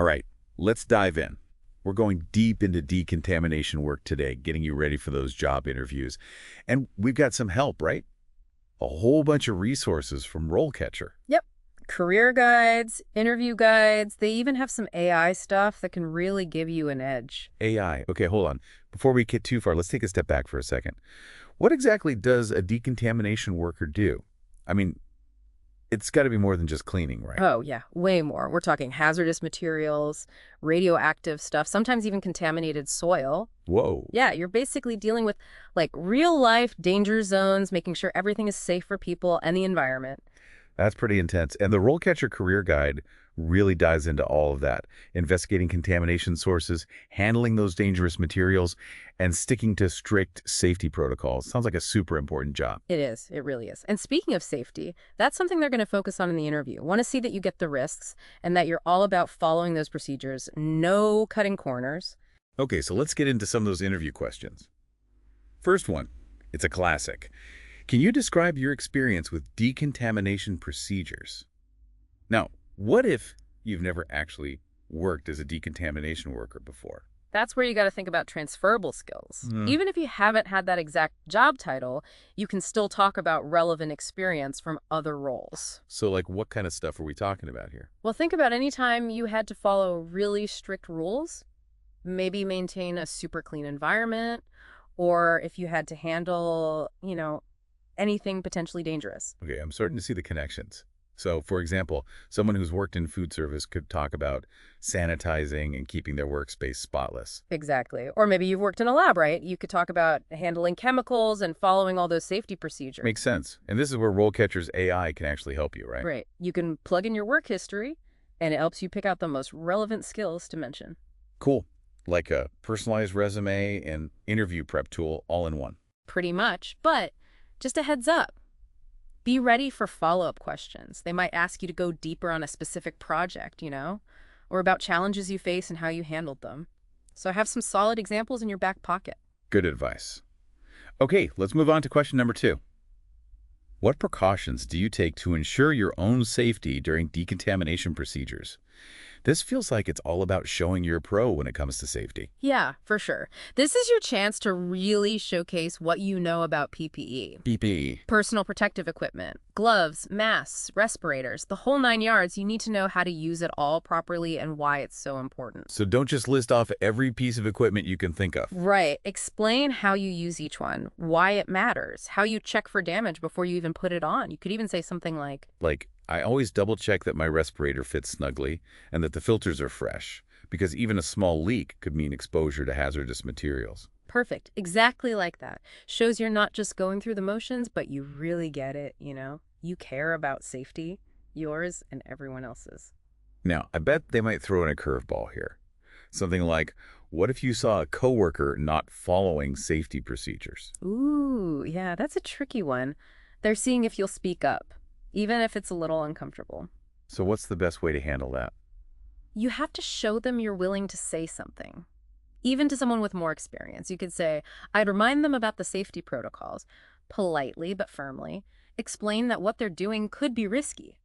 All right, let's dive in. We're going deep into decontamination work today, getting you ready for those job interviews. And we've got some help, right? A whole bunch of resources from RoleCatcher. Yep. Career guides, interview guides. They even have some AI stuff that can really give you an edge. AI. Okay, hold on. Before we get too far, let's take a step back for a second. What exactly does a decontamination worker do? I mean, it's got to be more than just cleaning, right? Oh, yeah, way more. We're talking hazardous materials, radioactive stuff, sometimes even contaminated soil. Whoa. Yeah, you're basically dealing with like real life danger zones, making sure everything is safe for people and the environment. That's pretty intense. And the RoleCatcher Career Guide really dives into all of that, investigating contamination sources, handling those dangerous materials, and sticking to strict safety protocols. Sounds like a super important job. It is. It really is. And speaking of safety, that's something they're going to focus on in the interview. Want to see that you get the risks and that you're all about following those procedures. No cutting corners. Okay, so let's get into some of those interview questions. First one, it's a classic. Can you describe your experience with decontamination procedures? Now, what if you've never actually worked as a decontamination worker before? That's where you got to think about transferable skills. Even if you haven't had that exact job title, you can still talk about relevant experience from other roles. So, like, what kind of stuff are we talking about here? Well, think about any time you had to follow really strict rules, maybe maintain a super clean environment, or if you had to handle, anything potentially dangerous. Okay, I'm starting to see the connections. So, for example, someone who's worked in food service could talk about sanitizing and keeping their workspace spotless. Exactly. Or maybe you've worked in a lab, right? You could talk about handling chemicals and following all those safety procedures. Makes sense. And this is where RoleCatcher's AI can actually help you, right? Right. You can plug in your work history, and it helps you pick out the most relevant skills to mention. Cool. Like a personalized resume and interview prep tool all in one. Pretty much. But just a heads up. Be ready for follow-up questions. They might ask you to go deeper on a specific project, or about challenges you face and how you handled them. So have some solid examples in your back pocket. Good advice. Okay, let's move on to question number 2. What precautions do you take to ensure your own safety during decontamination procedures? This feels like it's all about showing you're a pro when it comes to safety. Yeah, for sure. This is your chance to really showcase what you know about PPE. PPE. Personal protective equipment, gloves, masks, respirators, the whole 9 yards. You need to know how to use it all properly and why it's so important. So don't just list off every piece of equipment you can think of. Right. Explain how you use each one, why it matters, how you check for damage before you even put it on. You could even say something like, I always double check that my respirator fits snugly and that the filters are fresh, because even a small leak could mean exposure to hazardous materials. perfect, exactly like that. Shows you're not just going through the motions, but you really get it, You care about safety, yours and everyone else's. Now, I bet they might throw in a curveball here. Something like, what if you saw a coworker not following safety procedures? Ooh, yeah, that's a tricky one. They're seeing if you'll speak up, even if it's a little uncomfortable. So what's the best way to handle that? You have to show them you're willing to say something. Even to someone with more experience, you could say, I'd remind them about the safety protocols, politely but firmly, explain that what they're doing could be risky.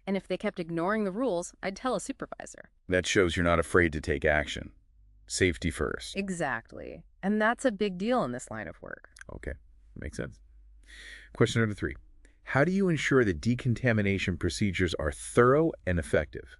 And if they kept ignoring the rules, I'd tell a supervisor. That shows you're not afraid to take action. Safety first. Exactly. And that's a big deal in this line of work. Okay, makes sense. Question number 3. How do you ensure that decontamination procedures are thorough and effective?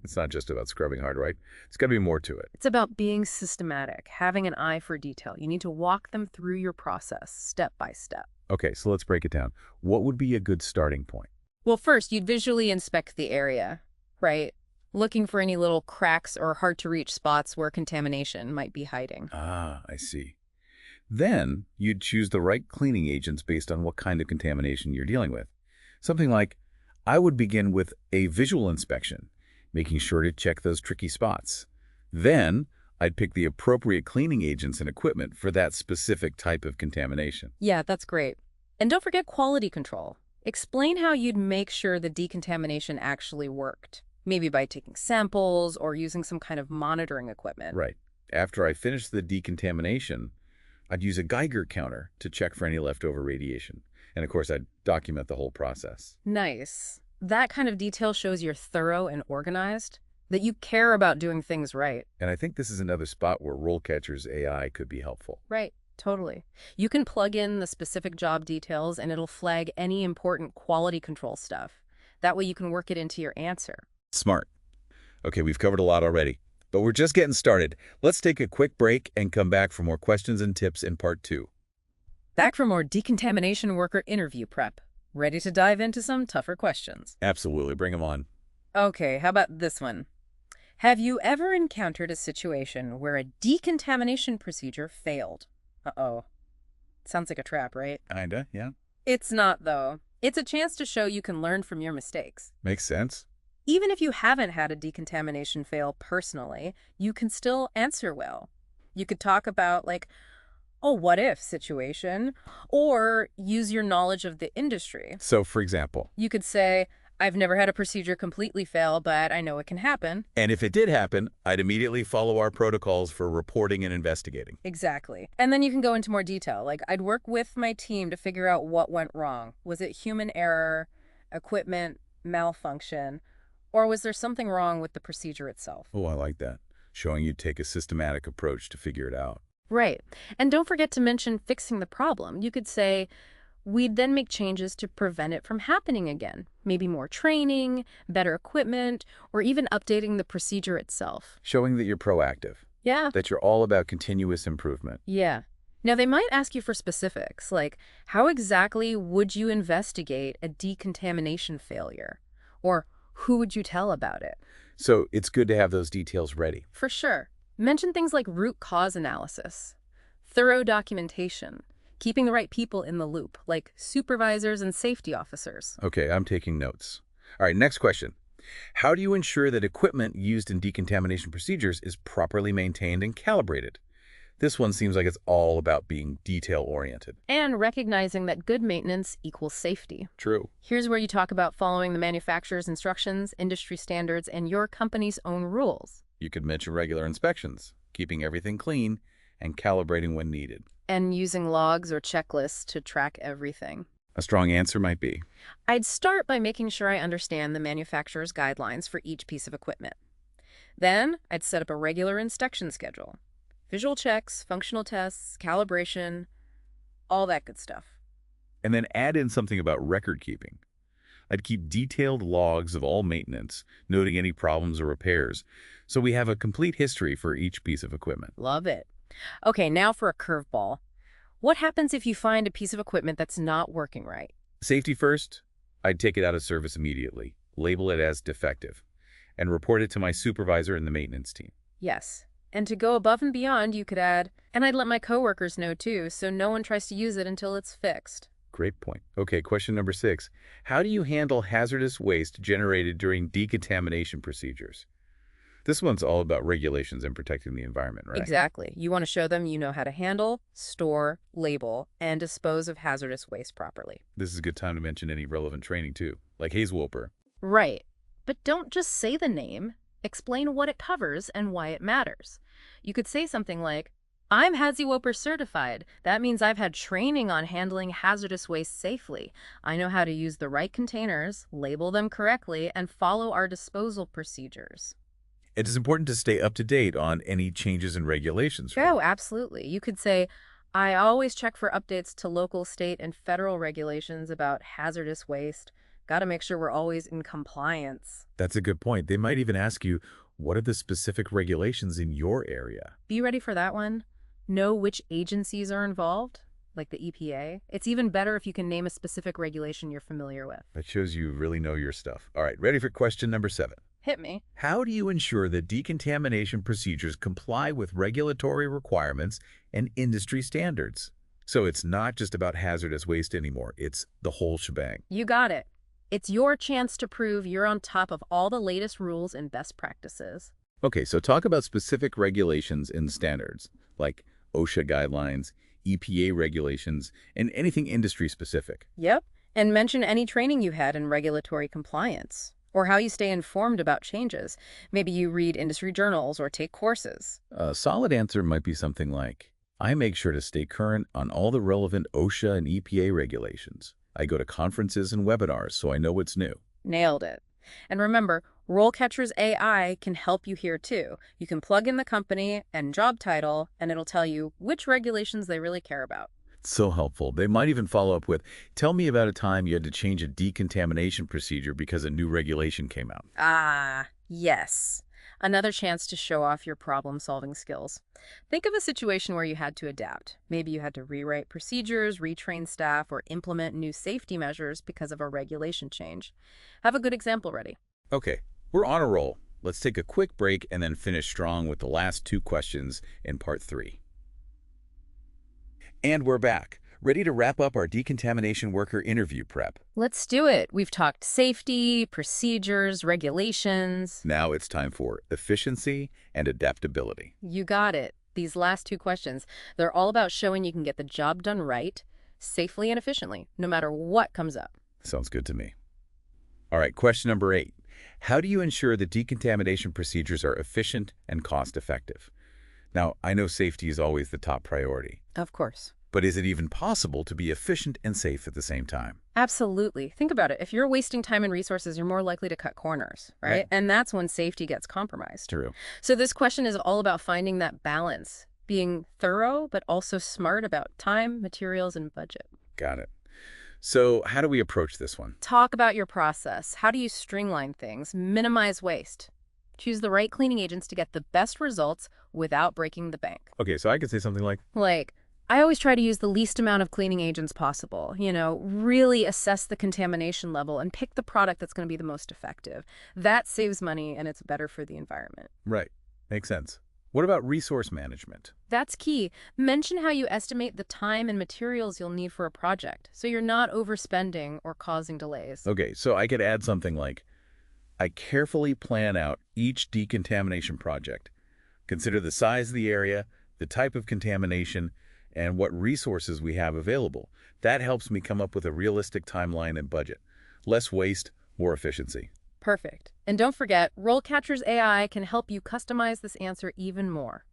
It's not just about scrubbing hard, right? It's got to be more to it. It's about being systematic, having an eye for detail. You need to walk them through your process, step by step. Okay, so let's break it down. What would be a good starting point? Well, first, you'd visually inspect the area, right? Looking for any little cracks or hard-to-reach spots where contamination might be hiding. Ah, I see. Then you'd choose the right cleaning agents based on what kind of contamination you're dealing with. Something like, I would begin with a visual inspection, making sure to check those tricky spots. Then I'd pick the appropriate cleaning agents and equipment for that specific type of contamination. Yeah, that's great. And don't forget quality control. Explain how you'd make sure the decontamination actually worked. Maybe by taking samples or using some kind of monitoring equipment. Right. After I finish the decontamination, I'd use a Geiger counter to check for any leftover radiation. And of course, I'd document the whole process. Nice. That kind of detail shows you're thorough and organized. that you care about doing things right. And I think this is another spot where RoleCatcher's AI could be helpful. Right. Totally. You can plug in the specific job details and it'll flag any important quality control stuff. That way you can work it into your answer. Smart. Okay, we've covered a lot already, but we're just getting started. Let's take a quick break and come back for more questions and tips in part 2. Back for more Decontamination Worker interview prep. Ready to dive into some tougher questions? Absolutely, bring them on. Okay, how about this one? Have you ever encountered a situation where a decontamination procedure failed? Uh-oh. Sounds like a trap, right? Kinda, yeah. It's not, though. It's a chance to show you can learn from your mistakes. Makes sense. Even if you haven't had a decontamination fail personally, you can still answer well. You could talk about, like, a what-if situation, or use your knowledge of the industry. So, for example, You could say, I've never had a procedure completely fail, but I know it can happen. and if it did happen, I'd immediately follow our protocols for reporting and investigating. Exactly. And then you can go into more detail. Like, I'd work with my team to figure out what went wrong. Was it human error, equipment malfunction, or was there something wrong with the procedure itself? Oh, I like that. Showing you take a systematic approach to figure it out. Right. And don't forget to mention fixing the problem. You could say, we'd then make changes to prevent it from happening again. Maybe more training, better equipment, or even updating the procedure itself. Showing that you're proactive, Yeah. that you're all about continuous improvement. Yeah. Now, they might ask you for specifics, like how exactly would you investigate a decontamination failure? Or who would you tell about it? So it's good to have those details ready. For sure. Mention things like root cause analysis, thorough documentation, keeping the right people in the loop, like supervisors and safety officers. Okay, I'm taking notes. All right, next question. How do you ensure that equipment used in decontamination procedures is properly maintained and calibrated? This one seems like it's all about being detail-oriented. And recognizing that good maintenance equals safety. True. Here's where you talk about following the manufacturer's instructions, industry standards, and your company's own rules. You could mention regular inspections, keeping everything clean, and calibrating when needed. And using logs or checklists to track everything. A strong answer might be, I'd start by making sure I understand the manufacturer's guidelines for each piece of equipment. Then, I'd set up a regular inspection schedule. Visual checks, functional tests, calibration, all that good stuff. and then add in something about record keeping. I'd keep detailed logs of all maintenance, noting any problems or repairs, so we have a complete history for each piece of equipment. Love it. Okay, now for a curveball. What happens if you find a piece of equipment that's not working right? Safety first, I'd take it out of service immediately, label it as defective, and report it to my supervisor and the maintenance team. Yes. And to go above and beyond, you could add, and I'd let my coworkers know too, so no one tries to use it until it's fixed. Great point. Okay, question number 6. How do you handle hazardous waste generated during decontamination procedures? This one's all about regulations and protecting the environment, right? Exactly. You want to show them you know how to handle, store, label, and dispose of hazardous waste properly. This is a good time to mention any relevant training too, like Haze Wolper. Right. But don't just say the name. Explain what it covers and why it matters. You could say something like, I'm HaziWoper certified. That means I've had training on handling hazardous waste safely. I know how to use the right containers, label them correctly, and follow our disposal procedures. It is important to stay up to date on any changes in regulations. Right? Oh, absolutely. You could say, I always check for updates to local, state, and federal regulations about hazardous waste. Got to make sure we're always in compliance. That's a good point. They might even ask you, what are the specific regulations in your area? Be ready for that one. Know which agencies are involved, like the EPA. It's even better if you can name a specific regulation you're familiar with. That shows you really know your stuff. All right, ready for question number 7. Hit me. How do you ensure that decontamination procedures comply with regulatory requirements and industry standards? So it's not just about hazardous waste anymore. It's the whole shebang. You got it. It's your chance to prove you're on top of all the latest rules and best practices. Okay, so talk about specific regulations and standards, like OSHA guidelines, EPA regulations, and anything industry-specific. Yep. And mention any training you had in regulatory compliance, or how you stay informed about changes. Maybe you read industry journals or take courses. A solid answer might be something like, I make sure to stay current on all the relevant OSHA and EPA regulations. I go to conferences and webinars so I know what's new. Nailed it. And remember, RoleCatcher's AI can help you here too. You can plug in the company and job title, and it'll tell you which regulations they really care about. So helpful. They might even follow up with, tell me about a time you had to change a decontamination procedure because a new regulation came out. Ah, yes. Another chance to show off your problem-solving skills. Think of a situation where you had to adapt. Maybe you had to rewrite procedures, retrain staff, or implement new safety measures because of a regulation change. Have a good example ready. Okay, we're on a roll. Let's take a quick break and then finish strong with the last 2 questions in part 3. And we're back, ready to wrap up our decontamination worker interview prep. Let's do it. We've talked safety, procedures, regulations. Now it's time for efficiency and adaptability. You got it. These last 2 questions, they're all about showing you can get the job done right, safely and efficiently, no matter what comes up. Sounds good to me. All right, question number 8. How do you ensure that decontamination procedures are efficient and cost-effective? Now, I know safety is always the top priority, Of course. but is it even possible to be efficient and safe at the same time? Absolutely. Think about it. If you're wasting time and resources, you're more likely to cut corners, right? Right. And that's when safety gets compromised. True. So this question is all about finding that balance, being thorough, but also smart about time, materials, and budget. Got it. So how do we approach this one? Talk about your process. How do you streamline things, minimize waste? Choose the right cleaning agents to get the best results without breaking the bank. Okay, so I could say something like, Like, I always try to use the least amount of cleaning agents possible. Really assess the contamination level and pick the product that's going to be the most effective. That saves money and it's better for the environment. right, makes sense. What about resource management? That's key. Mention how you estimate the time and materials you'll need for a project, so you're not overspending or causing delays. Okay, so I could add something like, I carefully plan out each decontamination project. Consider the size of the area, the type of contamination, and what resources we have available. That helps me come up with a realistic timeline and budget. Less waste, more efficiency. Perfect. And don't forget, RoleCatcher's AI can help you customize this answer even more.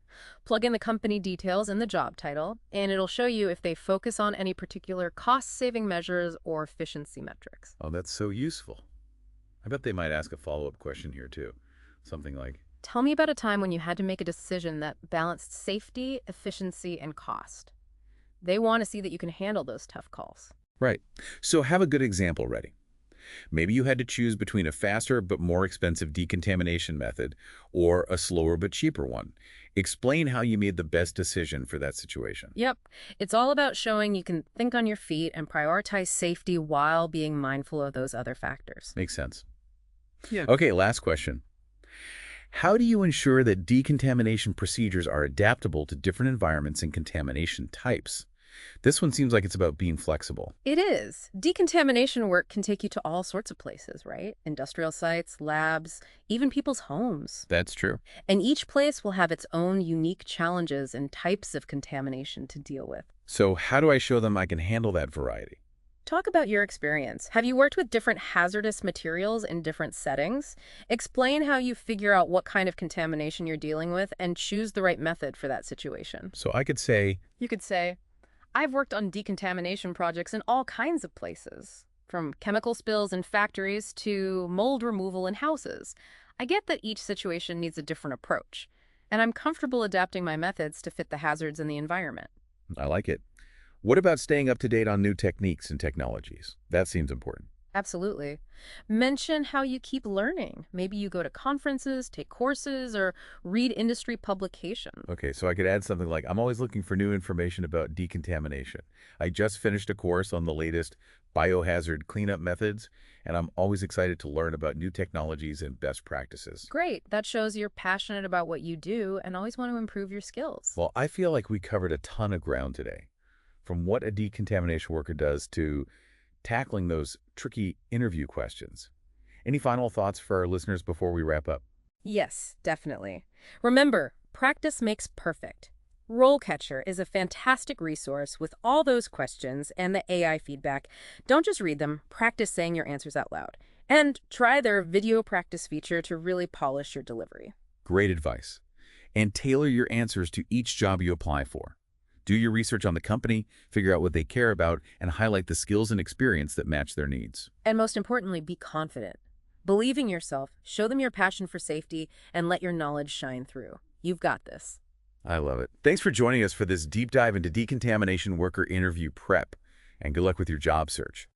Plug in the company details and the job title, and it'll show you if they focus on any particular cost-saving measures or efficiency metrics. Oh, that's so useful. I bet they might ask a follow-up question here too. Something like, Tell me about a time when you had to make a decision that balanced safety, efficiency, and cost. They want to see that you can handle those tough calls. right. So have a good example ready. Maybe you had to choose between a faster but more expensive decontamination method or a slower but cheaper one. Explain how you made the best decision for that situation. Yep. It's all about showing you can think on your feet and prioritize safety while being mindful of those other factors. Makes sense. Yeah. Okay, last question. How do you ensure that decontamination procedures are adaptable to different environments and contamination types? This one seems like it's about being flexible. It is. Decontamination work can take you to all sorts of places, right? Industrial sites, labs, even people's homes. That's true. And each place will have its own unique challenges and types of contamination to deal with. So how do I show them I can handle that variety? Talk about your experience. Have you worked with different hazardous materials in different settings? Explain how you figure out what kind of contamination you're dealing with and choose the right method for that situation. So I could say, You could say, I've worked on decontamination projects in all kinds of places, from chemical spills in factories to mold removal in houses. I get that each situation needs a different approach, and I'm comfortable adapting my methods to fit the hazards in the environment. I like it. What about staying up to date on new techniques and technologies? That seems important. Absolutely. Mention how you keep learning. Maybe you go to conferences, take courses, or read industry publications. Okay, so I could add something like, I'm always looking for new information about decontamination. I just finished a course on the latest biohazard cleanup methods, and I'm always excited to learn about new technologies and best practices. Great. That shows you're passionate about what you do and always want to improve your skills. Well, I feel like we covered a ton of ground today, from what a decontamination worker does to tackling those tricky interview questions. Any final thoughts for our listeners before we wrap up? Yes, definitely. Remember, practice makes perfect. RoleCatcher is a fantastic resource with all those questions and the AI feedback. Don't just read them, practice saying your answers out loud. And try their video practice feature to really polish your delivery. Great advice. And tailor your answers to each job you apply for. Do your research on the company, figure out what they care about, and highlight the skills and experience that match their needs. And most importantly, be confident. Believe in yourself, show them your passion for safety, and let your knowledge shine through. You've got this. I love it. Thanks for joining us for this deep dive into decontamination worker interview prep, and good luck with your job search.